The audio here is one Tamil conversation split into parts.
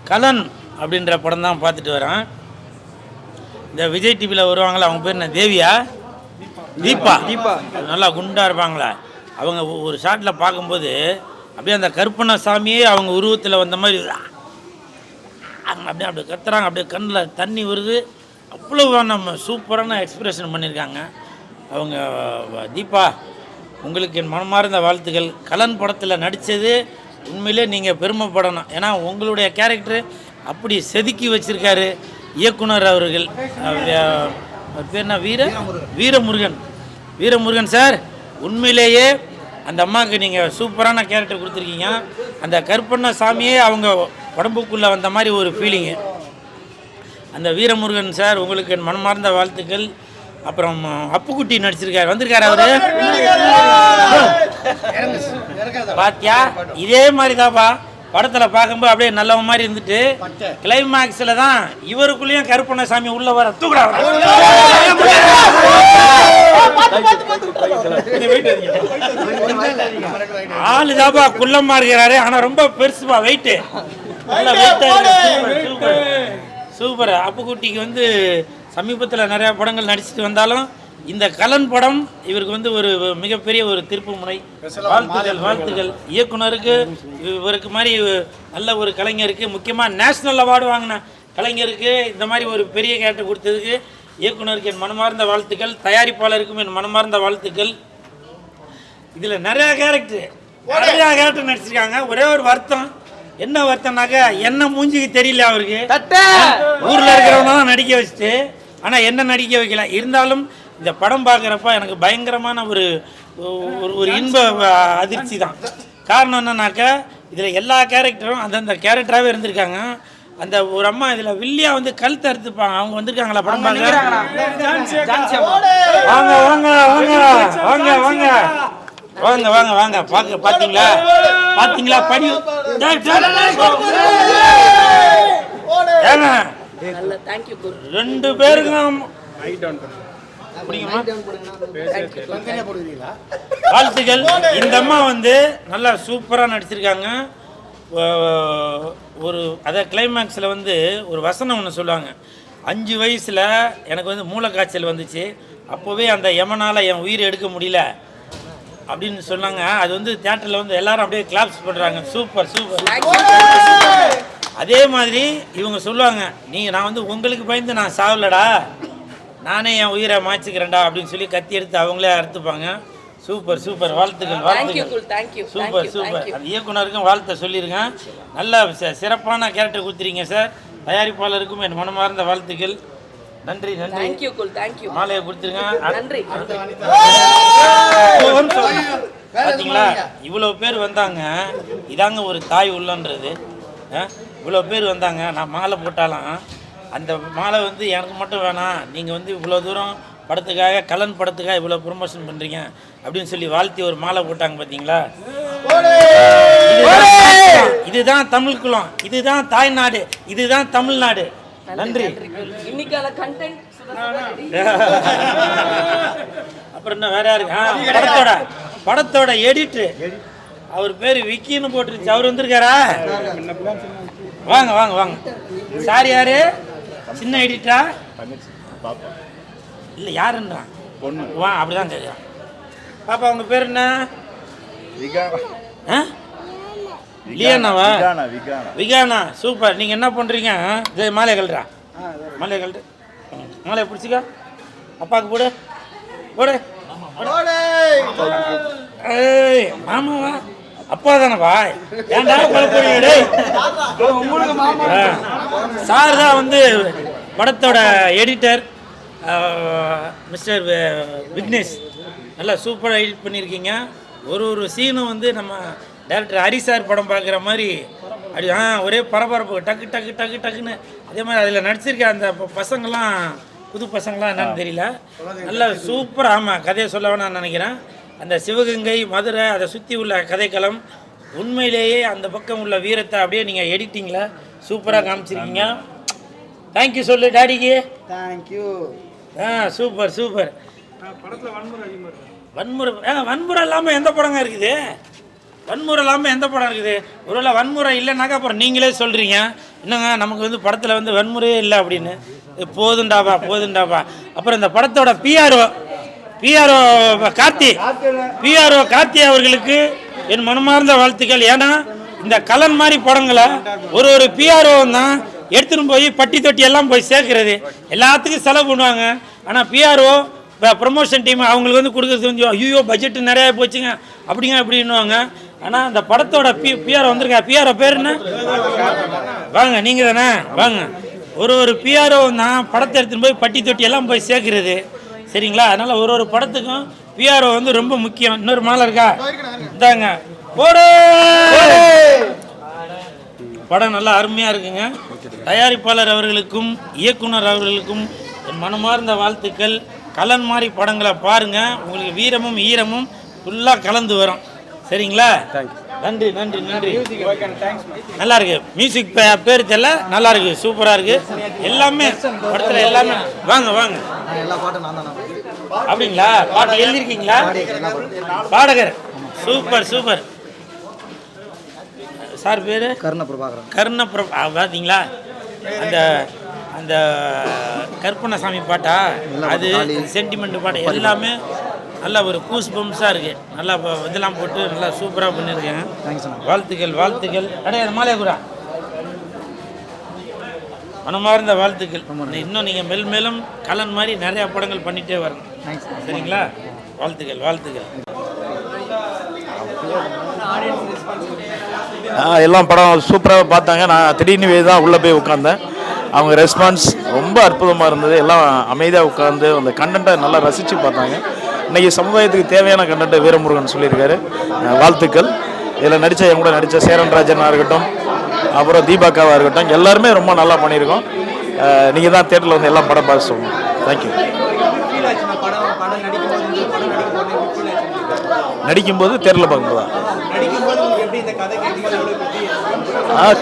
கலன் அப்படின்ற படம் தான் பார்த்துட்டு வரேன். இந்த விஜய் டிவியில் வருவாங்களா, அவங்க பேர் என்ன, தேவியா, தீபா நல்லா குண்டாக இருப்பாங்களா. அவங்க ஒரு ஷாட்டில் பார்க்கும்போது அப்படியே அந்த கருப்பண்ண சாமியே அவங்க உருவத்தில் வந்த மாதிரி அப்படியே கத்துறாங்க, அப்படியே கண்ணில் தண்ணி வருது. அவ்வளோ நம்ம சூப்பரான எக்ஸ்பிரஷன் பண்ணியிருக்காங்க அவங்க. தீபா, உங்களுக்கு என் மனமார்ந்த வாழ்த்துக்கள். கலன் படத்தில் நடித்தது உண்மையிலே நீங்கள் பெருமைப்படணும். ஏன்னா உங்களுடைய கேரக்டர் அப்படி செதுக்கி வச்சுருக்காரு இயக்குனர் அவர்கள். பேர் என்ன, வீரமுருகன் சார். உண்மையிலேயே அந்த அம்மாவுக்கு நீங்கள் சூப்பரான கேரக்டர் கொடுத்துருக்கீங்க. அந்த கருப்பண்ண சாமியே அவங்க உடம்புக்குள்ளே வந்த மாதிரி ஒரு ஃபீலிங்கு. அந்த வீரமுருகன் சார், உங்களுக்கு என் மனமார்ந்த வாழ்த்துக்கள். அப்புறம் அப்புக்குட்டி நடிச்சிருக்காரு, வந்திருக்காரு அவரு. பாத்தியா, இதே மாதிரி தான்ப்பா படத்தில் பார்க்கும்போது அப்படியே நல்லவ மாதிரி இருந்துட்டு கிளைமேக்ஸில் தான் இவருக்குள்ளேயும் கருப்பண்ண சாமி உள்ள வர தூக்குறா. ஆளு தாப்பா குள்ளமா இருக்கிறாரு, ஆனா ரொம்ப பெருசுப்பா, வெயிட்டு சூப்பர். அப்புக்குட்டிக்கு வந்து சமீபத்தில் நிறையா படங்கள் நடிச்சுட்டு வந்தாலும் இந்த கலன் படம் இவருக்கு வந்து ஒரு மிகப்பெரிய ஒரு திருப்பு முனை. வாழ்த்துக்கள் இயக்குனருக்கு, இவருக்கு மாதிரி நல்ல ஒரு கலைஞருக்கு, முக்கியமாக நேஷ்னல் அவார்டு வாங்கின கலைஞருக்கு இந்த மாதிரி ஒரு பெரிய கேரக்டர் கொடுத்ததுக்கு இயக்குனருக்கு என் மனமார்ந்த வாழ்த்துக்கள். தயாரிப்பாளருக்கும் என் மனமார்ந்த வாழ்த்துக்கள். இதில் நிறையா கேரக்டர் நடிச்சிருக்காங்க. ஒரே ஒரு வருத்தம், என்ன வருத்தம்னாக்கா என்ன மூஞ்சிக்கு தெரியல அவருக்கு. ஊரில் இருக்கிறவங்க தான் நடிக்க வச்சுட்டு, ஆனால் என்ன நடிக்க வைக்கல. இருந்தாலும் இந்த படம் பார்க்குறப்ப எனக்கு பயங்கரமான ஒரு இன்ப அதிர்ச்சி தான். காரணம் என்னன்னாக்கா இதில் எல்லா கேரக்டரும் அந்தந்த கேரக்டராகவே இருந்திருக்காங்க. அந்த ஒரு அம்மா இதில் வில்லியா வந்து கழுத்து அறுத்துப்பாங்க, அவங்க வந்திருக்காங்களா படம் பார்க்க? வாங்க வாங்க வாங்க வாங்க வாங்க வாங்க வாங்க வாங்க பார்க்க. பார்த்தீங்களா படி ரெண்டு பேருக்கும் வாழ்த்துக்கள். இந்த அம்மா வந்து நல்லா சூப்பராக நடிச்சிருக்காங்க. ஒரு அதை கிளைமேக்ஸில் வந்து ஒரு வசனம் ஒன்று சொல்லுவாங்க, 5 வயசில் எனக்கு வந்து மூளைக்காய்ச்சல் வந்துச்சு, அப்போவே அந்த யமனால் என் உயிரை எடுக்க முடியல அப்படின்னு சொன்னாங்க. அது வந்து தியேட்டரில் வந்து எல்லாரும் அப்படியே கிளாப்ஸ் பண்ணுறாங்க. சூப்பர். அதே மாதிரி இவங்க சொல்லுவாங்க, நான் வந்து உங்களுக்கு பயந்து நான் சாவலடா, நானே என் உயிரை மாய்ச்சிக்கிறேன்டா அப்படின்னு சொல்லி கத்தி எடுத்து அவங்களே அறுத்துப்பாங்க. சூப்பர். வாழ்த்துக்கள். சூப்பர். அந்த இயக்குனருக்கும் வாழ்த்தை சொல்லியிருக்கேன். நல்ல சிறப்பான கேரக்டர் கொடுத்துறீங்க சார். தயாரிப்பாளருக்கும் என் மனமார்ந்த வாழ்த்துக்கள். நன்றி. மாலையை கொடுத்துருங்க. பார்த்தீங்களா, இவ்வளோ பேர் வந்தாங்க. இதாங்க ஒரு தாய் உள்ளன்றது. இவ்வளோ பேர் வந்தாங்க. நான் மாலை போட்டாலாம் அந்த மாலை வந்து எனக்கு மட்டும் வேணாம், நீங்கள் வந்து இவ்வளோ தூரம் படத்துக்காக, கலன் படத்துக்காக இவ்வளோ ப்ரொமோஷன் பண்ணுறீங்க அப்படின்னு சொல்லி வாழ்த்தி ஒரு மாலை போட்டாங்க. பார்த்தீங்களா, இதுதான் தமிழ் குலம், இதுதான் தாய்நாடு, இதுதான் தமிழ்நாடு. நன்றி. அப்புறம் என்ன வேற யாருக்கு? படத்தோட எடிட்டர், அவர் பேர் விக்கின்னு போட்டுருச்சு, அவர் வந்திருக்காரா? வாங்க. சார் யாரு? சின்ன எடிட்டரா? இல்லை யாருன்றான் வா, அப்படிதான் கேட்குறான். பாப்பா உங்க பேர் என்ன? லியானாவா? விகானா. சூப்பர். நீங்கள் என்ன பண்ணுறீங்க? மாலையை கழட்டுறா, மாலையை பிடிச்சிக்கா, அப்பாவுக்கு போடு. ஏய் மாமாவா? அப்பா தானேப்பா, ஏன்டா குழப்பறீங்க? சார் தான் வந்து படத்தோட எடிட்டர் மிஸ்டர் விக்னேஷ். நல்லா சூப்பராக எடிட் பண்ணியிருக்கீங்க. ஒரு சீனும் வந்து நம்ம டைரக்டர் ஹரி சார் படம் பார்க்குற மாதிரி அப்படி ஒரே பரபரப்பு, டக்குன்னு. அதே மாதிரி அதில் நடிச்சிருக்க அந்த பசங்கள்லாம், புது பசங்களாம் என்னன்னு தெரியல, நல்லா சூப்பராக. ஆமாம், கதையை சொல்ல வேணாம்னு நினைக்கிறேன். அந்த சிவகங்கை, மதுரை, அதை சுற்றி உள்ள கதைக்களம், உண்மையிலேயே அந்த பக்கம் உள்ள வீரத்தை அப்படியே நீங்கள் எடிட்டிங்கில் சூப்பராக காமிச்சிருக்கீங்க. தேங்க்யூ சொல்லு டாடிக்கு. தேங்க்யூ. சூப்பர். வன்முறை இல்லாமல் எந்த படங்க இருக்குது? வன்முறை இல்லாமல் எந்த படம் இருக்குது? ஒருவேளை வன்முறை இல்லைனாக்கா அப்புறம் நீங்களே சொல்கிறீங்க என்னங்க நமக்கு வந்து படத்தில் வந்து வன்முறையே இல்லை அப்படின்னு. போதுண்டாப்பா போதுண்டாப்பா. அப்புறம் இந்த படத்தோட பிஆர்ஓ கார்த்தி அவர்களுக்கு என் மனமார்ந்த வாழ்த்துக்கள். ஏன்னா இந்த கலன் மாதிரி படங்களை ஒரு பிஆர்ஓ தான் எடுத்துன்னு போய் பட்டி தொட்டி எல்லாம் போய் சேர்க்கறது, எல்லாத்துக்கும் செலவு பண்ணுவாங்க. ஆனால் பிஆர்ஓ ப்ரமோஷன் டீம் அவங்களுக்கு வந்து கொடுக்குறது வந்து ஐயோ பட்ஜெட்டு நிறையா போச்சுங்க அப்படிங்க அப்படின்னுவாங்க. ஆனால் அந்த படத்தோட பிஆர்ஓ வந்திருக்கா, பிஆர்ஓ பேர் என்ன? வாங்க நீங்கள் தானே வாங்க. ஒரு பிஆர்ஓ தான் படத்தை எடுத்துன்னு போய் பட்டி தொட்டி எல்லாம் போய் சேர்க்கறது, சரிங்களா? அதனால் ஒரு படத்துக்கும் பிஆர்ஓ வந்து ரொம்ப முக்கியம். இன்னொரு மாலை இருக்கா? இதாங்க போடு. படம் நல்லா அருமையாக இருக்குங்க. தயாரிப்பாளர் அவர்களுக்கும் இயக்குனர் அவர்களுக்கும் என் மனமார்ந்த வாழ்த்துக்கள். கலன் மாதிரி படங்களை பாருங்கள், உங்களுக்கு வீரமும் ஈரமும் ஃபுல்லாக கலந்து வரும், சரிங்களா? நன்றி நன்றி நன்றி. நல்லா இருக்கு. மியூசிக் பேர் தெரியல, நல்லா இருக்கு, சூப்பராக இருக்கு. எல்லாமே படத்தில் எல்லாமே. வாங்க வாங்க. அப்படிங்களா? பாட்டு எழுதியிருக்கீங்களா? பாடகர். Super super. சார் பேர் கருணப்பிரபா. பார்த்தீங்களா அந்த அந்த கற்பனசாமி பாட்டா, அது சென்டிமெண்ட் பாட்டு எல்லாமே நல்லா ஒரு கூஸ் பம்ப்ஸாக இருக்குது. நல்லா இதெல்லாம் போட்டு நல்லா சூப்பராக பண்ணியிருக்கேன். வாழ்த்துக்கள் வாழ்த்துக்கள். கிடையாது மாலையா மனமார்ந்த வாழ்த்துக்கள். இன்னும் நீங்கள் மேலும் கலன் மாதிரி நிறையா படங்கள் பண்ணிகிட்டே வரணும், சரிங்களா? வாழ்த்துக்கள் வாழ்த்துக்கள். எல்லாம் படம் சூப்பராக பார்த்தாங்க. நான் திடீர்னு தான் உள்ளே போய் உட்காந்தேன். அவங்க ரெஸ்பான்ஸ் ரொம்ப அற்புதமாக இருந்தது. எல்லாம் அமைதியாக உட்காந்து அந்த கண்டென்ட்டை நல்லா ரசித்து பார்த்தாங்க. இன்றைக்கி சமுதாயத்துக்கு தேவையான கண்டென்ட்டை வீரமுருகன் சொல்லியிருக்காரு. வாழ்த்துக்கள். இதில் நடித்த என் கூட நடித்த சேரன்ராஜனாக இருக்கட்டும், அப்புறம் தீபாக்காவாக இருக்கட்டும், எல்லாருமே ரொம்ப நல்லா பண்ணியிருக்கோம். நீங்கள் தான் தேட்டரில் வந்து எல்லாம் படம் பார்த்து சொல்லணும். தேங்க்யூ. நடிக்கும்போது தேட்டரில் பார்க்கும்போதா?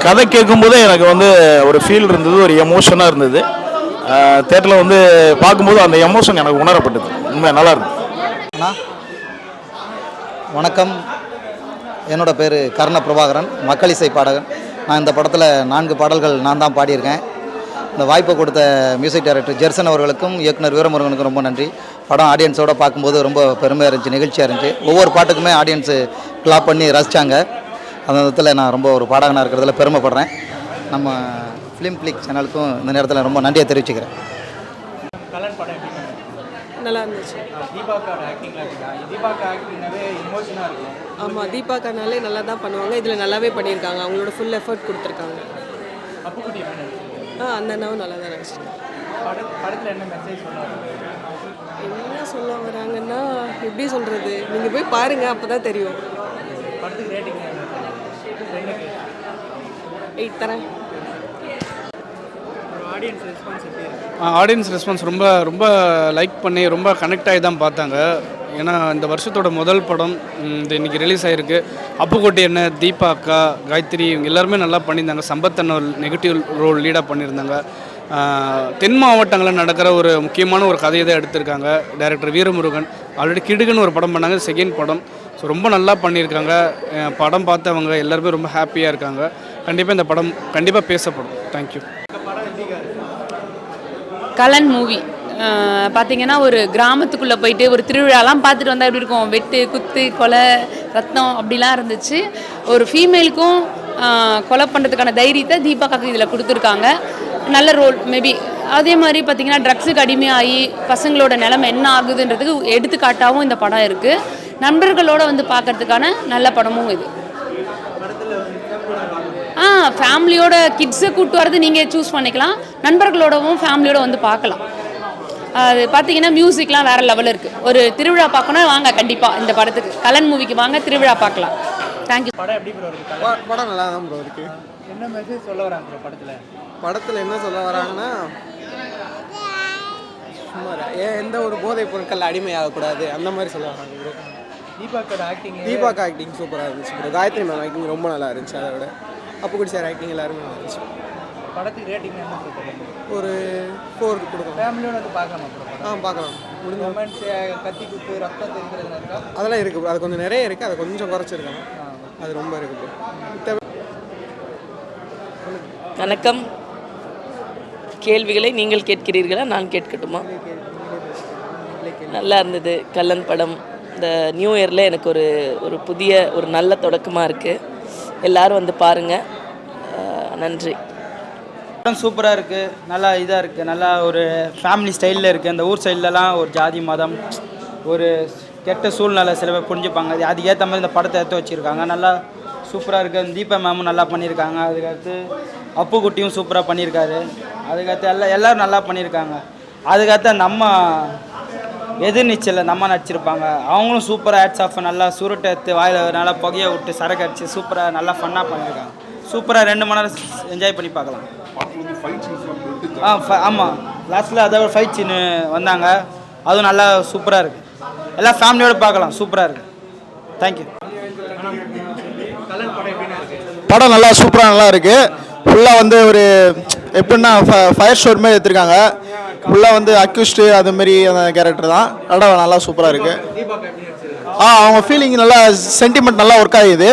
கதை கேட்கும்போதே எனக்கு வந்து ஒரு ஃபீல் இருந்தது, ஒரு எமோஷனாக இருந்தது. தேட்டரில் வந்து பார்க்கும்போது அந்த எமோஷன் எனக்கு உணரப்பட்டது. உண்மையாக நல்லா இருந்தது. வணக்கம், என்னோட பேர் கர்ண பிரபாகரன், மக்கள் இசை பாடகன். நான் இந்த படத்தில் 4 பாடல்கள் நான் தான் பாடியிருக்கேன். இந்த வாய்ப்பை கொடுத்த மியூசிக் டைரக்டர் ஜெர்சன் அவர்களுக்கும் இயக்குனர் வீரமுருகனுக்கும் ரொம்ப நன்றி. படம் ஆடியன்ஸோடு பார்க்கும்போது ரொம்ப பெருமையாக இருந்துச்சு, நிகழ்ச்சியாக இருந்துச்சு. ஒவ்வொரு பாட்டுக்குமே ஆடியன்ஸு கிளாப் பண்ணி ரசித்தாங்க. அந்த விதத்தில் நான் ரொம்ப ஒரு பாடகனாக இருக்கிறதுல பெருமைப்படுறேன். நம்ம ஃபிலிம் கிளிக் சேனலுக்கும் இந்த நேரத்தில் ரொம்ப நன்றியை தெரிவிச்சுக்கிறேன். நல்லா இருந்துச்சு. ஆமாம், தீபாக்கானாலே நல்லா தான் பண்ணுவாங்க. இதில் நல்லாவே பண்ணியிருக்காங்க. அவங்களோட ஃபுல் எஃபர்ட் கொடுத்துருக்காங்க. அந்த அண்ணாவும் நல்லா தான் நடிச்சிருக்காங்க. என்ன சொல்ல வராங்கன்னா எப்படி சொல்கிறது, நீங்கள் போய் பாருங்கள், அப்போ தான் தெரியும். 8 தரேன். ஆடியன்ஸ் ரெஸ்பான்ஸ் ரொம்ப ரொம்ப லைக் பண்ணி ரொம்ப கனெக்ட் ஆகி தான் பார்த்தாங்க. ஏன்னா இந்த வருஷத்தோட முதல் படம் இது இன்றைக்கி ரிலீஸ் ஆகிருக்கு. அப்புக்கோட்டை என்ன, தீபா அக்கா, காயத்ரி, இவங்க எல்லாருமே நல்லா பண்ணியிருந்தாங்க. சம்பத் அண்ணா நெகட்டிவ் ரோல் லீடாக பண்ணியிருந்தாங்க. தென் மாவட்டங்களில் நடக்கிற ஒரு முக்கியமான ஒரு கதையை தான் எடுத்திருக்காங்க. டைரக்டர் வீரமுருகன் ஆல்ரெடி கிடுகுன்னு ஒரு படம் பண்ணாங்க, செகண்ட் படம். ஸோ ரொம்ப நல்லா பண்ணியிருக்காங்க. படம் பார்த்தவங்க எல்லாருமே ரொம்ப ஹாப்பியாக இருக்காங்க. கண்டிப்பாக இந்த படம் கண்டிப்பாக பேசப்படும். தேங்க்யூ. கலன் மூவி பார்த்திங்கன்னா ஒரு கிராமத்துக்குள்ளே போயிட்டு ஒரு திருவிழாலாம் பார்த்துட்டு வந்தால் எப்படி இருக்கும், வெட்டு குத்து கொலை ரத்தம் அப்படிலாம் இருந்துச்சு. ஒரு ஃபீமேலுக்கும் கொலை பண்ணுறதுக்கான தைரியத்தை தீபாக்காக்கு இதில் கொடுத்துருக்காங்க. நல்ல ரோல். மேபி அதே மாதிரி பார்த்திங்கன்னா ட்ரக்ஸுக்கு அடிமையாகி பசங்களோட நிலைமை என்ன ஆகுதுன்றதுக்கு எடுத்துக்காட்டாகவும் இந்த படம் இருக்குது. நண்பர்களோடு வந்து பார்க்கறதுக்கான நல்ல படமும் இது. ஃபேமிலியோட கிட்ஸை கூப்பிட்டு வரது நீங்கள் சூஸ் பண்ணிக்கலாம். நண்பர்களோடவும் ஃபேமிலியோட வந்து பார்க்கலாம். அது பார்த்தீங்கன்னா மியூசிக்லாம் வேறு லெவலில் இருக்குது. ஒரு திருவிழா பார்க்கணும் வாங்க, கண்டிப்பாக இந்த படத்துக்கு கலன் மூவிக்கு வாங்க, திருவிழா பார்க்கலாம். தேங்க்யூ. படம் எப்படி ப்ரோ இருக்கு? படம் நல்லா தான் ப்ரோ இருக்குது. என்ன மெசேஜ் சொல்ல வராங்க ப்ரோ படத்தில் என்ன சொல்ல வராங்கன்னா, சும்மா எந்த ஒரு போதைப் பொருட்கள் அடிமையாகக்கூடாது அந்த மாதிரி சொல்ல வராங்க ப்ரோ. தீபாக்கா ஆக்டிங் சூப்பராக இருந்துச்சு ப்ரோ. காயத்ரி மேம் ஆக்டிங் ரொம்ப நல்லா இருந்துச்சு. அதை விட அப்புக்குடி சார் ஆக்டிங் எல்லாருமே நல்லா இருந்துச்சு. படத்துக்கு ரேட்டிங் என்ன ஒரு 4 கொடுக்கும். ஃபேமிலியோட வந்து பார்க்கலாம் ப்ரோ. பார்க்கலாம். முடிஞ்ச கத்தி குத்து ரத்தம் தெரிகிறது அதெல்லாம் இருக்குது ப்ரோ. அது கொஞ்சம் நிறைய இருக்குது, அதை கொஞ்சம் குறைச்சிருக்காங்க. அது ரொம்ப இருக்குது ப்ரோ. வணக்கம். கேள்விகளை நீங்கள் கேட்கிறீர்களா, நான் கேட்கட்டுமா? நல்லா இருந்தது கல்லன் படம். இந்த நியூ இயரில் எனக்கு ஒரு புதிய ஒரு நல்ல தொடக்கமாக இருக்குது. எல்லோரும் வந்து பாருங்கள். நன்றி. படம் சூப்பராக இருக்குது, நல்லா இதாக இருக்குது, நல்லா ஒரு ஃபேமிலி ஸ்டைலில் இருக்குது. அந்த ஊர் சைட்லலாம் ஒரு ஜாதி மதம் ஒரு கெட்ட சூழ்நிலை சில பேர் புரிஞ்சுப்பாங்க. அதுக்கேற்ற மாதிரி இந்த படத்தை எடுத்து வச்சுருக்காங்க. நல்லா சூப்பராக இருக்குது. தீபா மேமும் நல்லா பண்ணியிருக்காங்க. அதுக்கடுத்து அப்புக்குட்டியும் சூப்பராக பண்ணியிருக்காரு. அதுக்கடுத்து எல்லோரும் நல்லா பண்ணியிருக்காங்க. அதுக்கடுத்து நம்ம எதிர்நீச்சலில் நம்ம நடிச்சிருப்பாங்க, அவங்களும் சூப்பராக ஹேட்ஸ் ஆஃப். நல்லா சுருட்டை எடுத்து வாயில் நல்லா புகையை விட்டு சரக்கு அடிச்சு சூப்பராக நல்லா ஃபன்னாக பண்ணியிருக்காங்க. சூப்பராக 2 மணி நேரம் என்ஜாய் பண்ணி பார்க்கலாம். ஆமாம், லாஸ்ட்டில் அதாவது ஃபைட் சீனு வந்தாங்க, அதுவும் நல்லா சூப்பராக இருக்குது. எல்லாம் ஃபேமிலியோடு பார்க்கலாம், சூப்பராக இருக்குது. தேங்க்யூ. படம் நல்லா சூப்பராக நல்லா இருக்குது. ஃபுல்லாக வந்து ஒரு எப்படின்னா ஃபயர் ஷோ மாதிரி எடுத்திருக்காங்க. ஃபுல்லாக வந்து அக்யூஸ்டு அதுமாரி அந்த கேரக்டர் தான். படம் நல்லா சூப்பராக இருக்குது. அவங்க ஃபீலிங் நல்லா சென்டிமெண்ட் நல்லா ஒர்க் ஆகுது.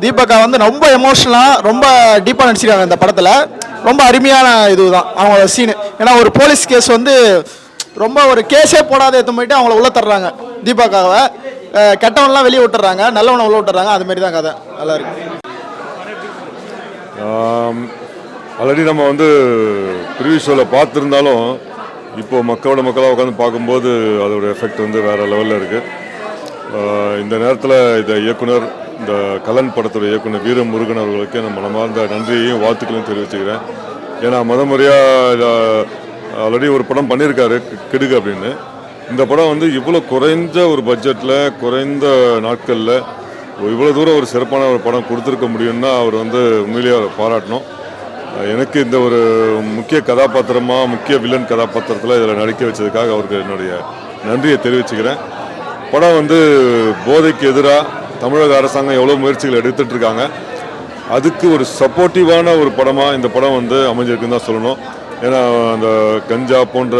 தீபக்கா வந்து ரொம்ப எமோஷனலாக ரொம்ப டீப்பாக நடிச்சிருக்காங்க இந்த படத்தில். ரொம்ப அருமையான இதுதான் அவங்களோட சீனு. ஏன்னா ஒரு போலீஸ் கேஸ் வந்து ரொம்ப ஒரு கேஸே போடாத எடுத்து போயிட்டு அவங்கள உள்ள தர்றாங்க. தீபக்காவை கெட்டவனெலாம் வெளியே விட்டுறாங்க, நல்லவனை உள்ள விட்டுறாங்க. அதுமாரி தான் கதை நல்லா இருக்கு. ஆல்ரெடி நம்ம வந்து ப்ரீவியஸ் ஷோவில் பார்த்துருந்தாலும் இப்போது மக்களாக உட்காந்து பார்க்கும்போது அதோட எஃபெக்ட் வந்து வேறு லெவலில் இருக்குது. இந்த நேரத்தில் இந்த இயக்குனர், இந்த கலன் படத்தோட இயக்குனர் வீரமுருகன் அவர்களுக்கு நம்ம மனமார்ந்த நன்றியையும் வாழ்த்துக்களையும் தெரிவிச்சுக்கிறேன். ஏன்னா முறையாக ஆல்ரெடி ஒரு படம் பண்ணியிருக்காரு கிடுகு அப்படின்னு. இந்த படம் வந்து இவ்வளோ குறைந்த ஒரு பட்ஜெட்டில் குறைந்த நாட்களில் இவ்வளோ தூரம் ஒரு சிறப்பான ஒரு படம் கொடுத்துருக்க முடியும்னா அவர் வந்து உண்மையிலேயே அவரை பாராட்டணும். எனக்கு இந்த ஒரு முக்கிய கதாபாத்திரமாக முக்கிய வில்லன் கதாபாத்திரத்தில் இதில் நடிக்க வச்சதுக்காக அவருக்கு என்னுடைய நன்றியை தெரிவிச்சுக்கிறேன். படம் வந்து போதைக்கு எதிராக தமிழக அரசாங்கம் எவ்வளோ முயற்சிகள் எடுத்துகிட்ருக்காங்க, அதுக்கு ஒரு சப்போர்ட்டிவான ஒரு படமாக இந்த படம் வந்து அமைஞ்சிருக்குன்னு தான் சொல்லணும். ஏன்னா அந்த கஞ்சா போன்ற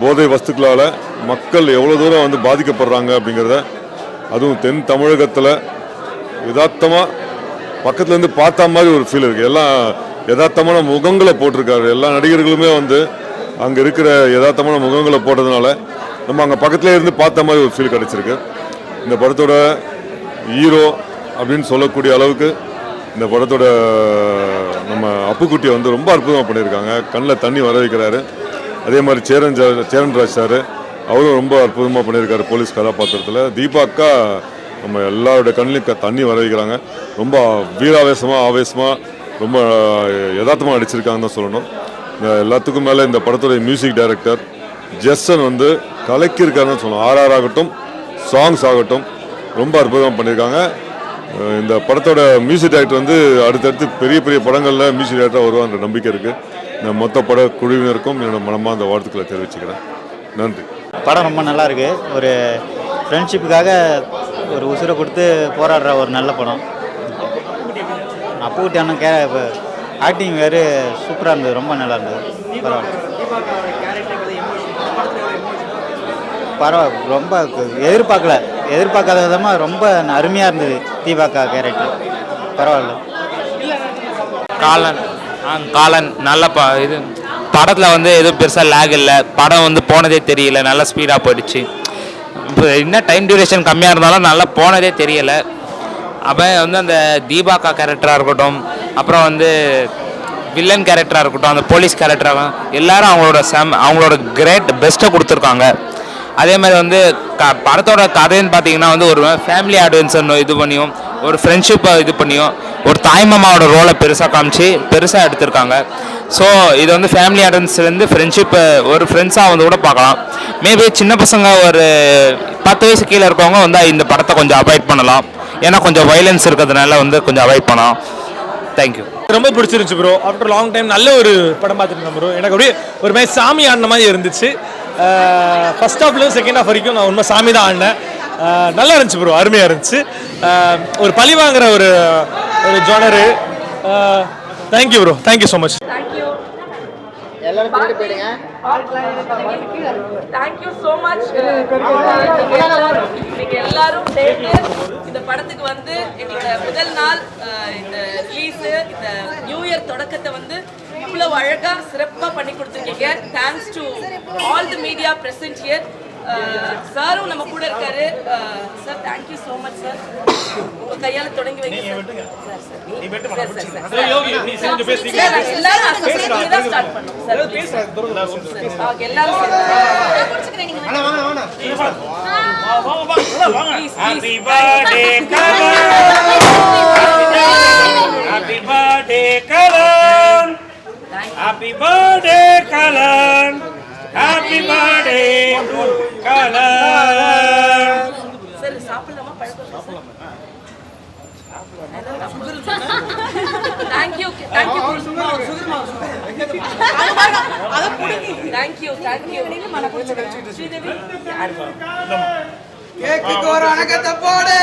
போதை வஸ்துக்களால் மக்கள் எவ்வளோ தூரம் வந்து பாதிக்கப்படுறாங்க அப்படிங்கிறத, அதுவும் தென் தமிழகத்தில் யதார்த்தமாக பக்கத்துலேருந்து பார்த்தா மாதிரி ஒரு ஃபீல் இருக்குது. எல்லாம் யதார்த்தமான முகங்களை போட்டிருக்காரு. எல்லா நடிகர்களுமே வந்து அங்கே இருக்கிற யதார்த்தமான முகங்களை போட்டதுனால நம்ம அங்கே பக்கத்துலேயே இருந்து பார்த்த மாதிரி ஒரு ஃபீல் கிடச்சிருக்கு. இந்த படத்தோட ஹீரோ அப்படின்னு சொல்லக்கூடிய அளவுக்கு இந்த படத்தோட நம்ம அப்புக்குட்டியை வந்து ரொம்ப அற்புதமாக பண்ணியிருக்காங்க. கண்ணில் தண்ணி வர வைக்கிறாரு. அதே மாதிரி சேரன்ராஜ் சார் அவரும் ரொம்ப அற்புதமாக பண்ணியிருக்காரு போலீஸ் கதாபாத்திரத்தில். தீபாக்கா நம்ம எல்லாரோட கண்ணிலையும் தண்ணி வர வைக்கிறாங்க. ரொம்ப வீராவேசமாக ஆவேசமாக ரொம்ப யதார்த்தமாக நடிச்சிருக்காங்கன்னு தான் சொல்லணும். எல்லாத்துக்கும் மேலே இந்த படத்தோட மியூசிக் டைரக்டர் ஜெர்சன் வந்து கலக்கியிருக்காருன்னு சொல்லணும். ஆர்ஆர் ஆகட்டும், சாங்ஸ் ஆகட்டும் ரொம்ப அற்புதமாக பண்ணியிருக்காங்க. இந்த படத்தோட மியூசிக் டைரக்டர் வந்து அடுத்தடுத்து பெரிய பெரிய படங்களில் மியூசிக் டைரக்டராக வருவான்ற நம்பிக்கை இருக்குது. இந்த மொத்த பட குழுவினருக்கும் என்னோட மனமாக அந்த வாழ்த்துக்களை தெரிவிச்சுக்கிறேன். நன்றி. படம் ரொம்ப நல்லா இருக்குது. ஒரு ஃப்ரெண்ட்ஷிப்புக்காக ஒரு உசுரை கொடுத்து போராடுற ஒரு நல்ல படம். அப்புக்குட்டி அண்ணன் ஆக்டிங் வேறு சூப்பராக இருந்தது, ரொம்ப நல்லா இருந்தது. பரவாயில்ல, ரொம்ப எதிர்பார்க்காத விதமாக ரொம்ப அருமையாக இருந்தது தீபாக்கா கேரக்டர். பரவாயில்ல. காலன் நல்ல இது படத்தில் வந்து எதுவும் பெருசாக லேக் இல்லை. படம் வந்து போனதே தெரியல, நல்லா ஸ்பீடாக போயிடுச்சு. இப்போ என்ன டைம் டியூரேஷன் கம்மியாக இருந்தாலும் நல்லா போனதே தெரியலை. அப்போ வந்து அந்த தீபாக்கா கேரக்டராக இருக்கட்டும், அப்புறம் வந்து வில்லன் கேரக்டராக இருக்கட்டும், அந்த போலீஸ் கேரக்டராக எல்லாரும் அவங்களோட கிரேட் பெஸ்ட்டை கொடுத்துருக்காங்க. அதே மாதிரி வந்து படத்தோட கதைன்னு பார்த்தீங்கன்னா வந்து ஒரு ஃபேமிலி ஆடியன்ஸை இது பண்ணியும், ஒரு ஃப்ரெண்ட்ஷிப்பை இது பண்ணியும், ஒரு தாய்மாமாவோட ரோலை பெருசாக காமிச்சு பெருசாக எடுத்திருக்காங்க. ஸோ இது வந்து ஃபேமிலி ஆடியன்ஸ்லேருந்து ஃப்ரெண்ட்ஷிப்பை ஒரு ஃப்ரெண்ட்ஸாக வந்து கூட பார்க்கலாம். மேபி சின்ன பசங்க ஒரு 10 வயசு கீழே இருக்கவங்க வந்து இந்த படத்தை கொஞ்சம் அவாய்ட் பண்ணலாம். ஏன்னா கொஞ்சம் வைலன்ஸ் இருக்கிறதுனால வந்து கொஞ்சம் அவாய்ட் பண்ணலாம். தேங்க்யூ. ரொம்ப பிடிச்சிருந்துச்சு ப்ரோ. ஆஃப்டர் லாங் டைம் நல்ல ஒரு படம் பார்த்துருந்தேன் ப்ரோ. எனக்கு அப்படியே ஒரு மாதிரி சாமி ஆடின மாதிரி இருந்துச்சு. ஃபர்ஸ்ட் ஹாஃப்லேருந்து செகண்ட் ஹாஃப் வரைக்கும் நான் உண்மை சாமி தான் ஆடினேன். நல்லா இருந்துச்சு ப்ரோ, அருமையாக இருந்துச்சு. ஒரு பழி வாங்குற ஒரு genre. Thank you bro, thank you so much. எல்லாரும் பின்னாடி போயிடுங்க. Thank you so much. நீங்க எல்லாரும் சேர்ந்து இந்த படத்துக்கு வந்து எங்களோட முதல் நாள் இந்த ரிலீஸு இந்த நியூ இயர் தொடக்கத்தை வந்து இவ்வளோ அழகாக சிறப்பாக பண்ணி கொடுத்துருக்கீங்க. Thanks to all the media present here. சாரும் நம்ம கூட இருக்காரு. Sir thank you so much sir. உங்கள் கையால் தொடங்கி வைங்க சார். எல்லாரும் ஸ்டார்ட் பண்ணோம் சார். எல்லாரும் Happy birthday, Karan! Happy birthday, Karan! Happy birthday, Karan! Happy birthday to Karan! Sir சாப்பிடலாமா? பழக்கம் thank you thank you thank you thank you. Sridevi கேக்குக்கு ஒரு அணக்கத்தை போடு.